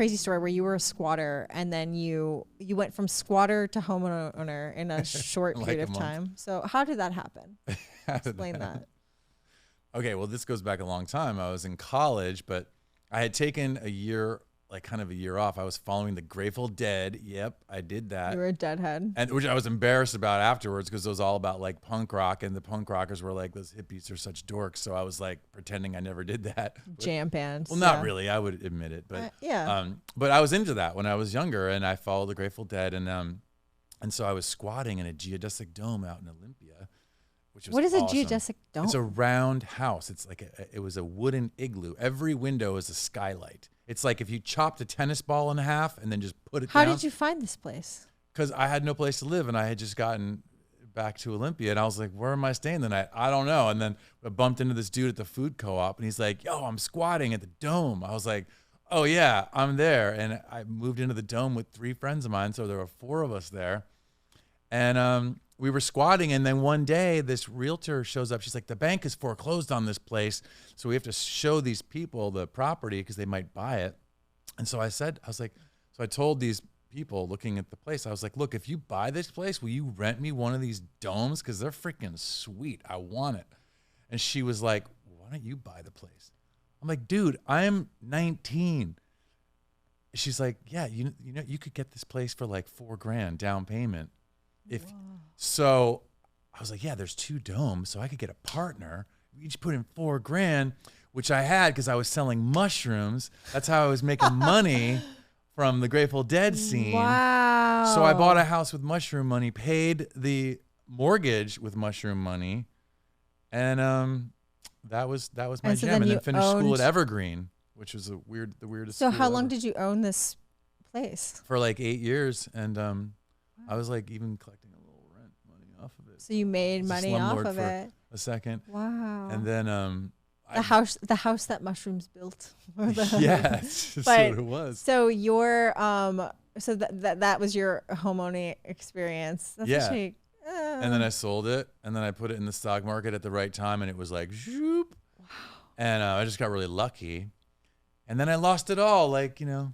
crazy story where you were a squatter and then you went from squatter to homeowner in a short Like period a of month. time. So how did that happen? How did Explain that. Okay, well, this goes back a long time. I was in college, but I had taken a year, like kind of a year off. I was following the Grateful Dead. Yep, I did that. You were a deadhead. And which I was embarrassed about afterwards because it was all about like punk rock, and the punk rockers were like, those hippies are such dorks. So I was like pretending I never did that. Jam bands. Well, not yeah. really. I would admit it, but yeah. but I was into that when I was younger, and I followed the Grateful Dead, and so I was squatting in a geodesic dome out in Olympia, which was What is a awesome. geodesic dome? It's a round house. It's like it was a wooden igloo. Every window is a skylight. It's like if you chopped a tennis ball in half and then just put it How down. did you find this place? Because I had no place to live, and I had just gotten back to Olympia, and I was like, where am I staying the night? I don't know. And then I bumped into this dude at the food co-op, and he's like, yo, I'm squatting at the dome. I was like, oh yeah, I'm there. And I moved into the dome with 3 friends of mine, so there were 4 of us there. And we were squatting, and then one day this realtor shows up. She's like, the bank is foreclosed on this place, so we have to show these people the property because they might buy it. And so I told these people looking at the place, I was like, look, if you buy this place, will you rent me one of these domes? Because they're freaking sweet. I want it. And she was like, why don't you buy the place? I'm like, dude, I'm 19. She's like, yeah, you know, you could get this place for like $4,000 down payment. So I was like, yeah, there's 2 domes, so I could get a partner. We each put in $4,000, which I had because I was selling mushrooms. That's how I was making money from the Grateful Dead scene. Wow. So I bought a house with mushroom money, paid the mortgage with mushroom money, and that was my And so jam. then And you then finished school owned- at Evergreen, which was the weirdest. So school how long ever. did you own this place? For like 8 years, and I was like even collecting a little rent money off of it. So you made As a money off slumlord of for it. a second, Wow. and then the house that mushrooms built. Or the- yeah, that's what But- it was. So your so that was your homeowning experience. That's Yeah. actually, And then I sold it, and then I put it in the stock market at the right time, and it was like, zoop. And I just got really lucky. And then I lost it all, like, you know,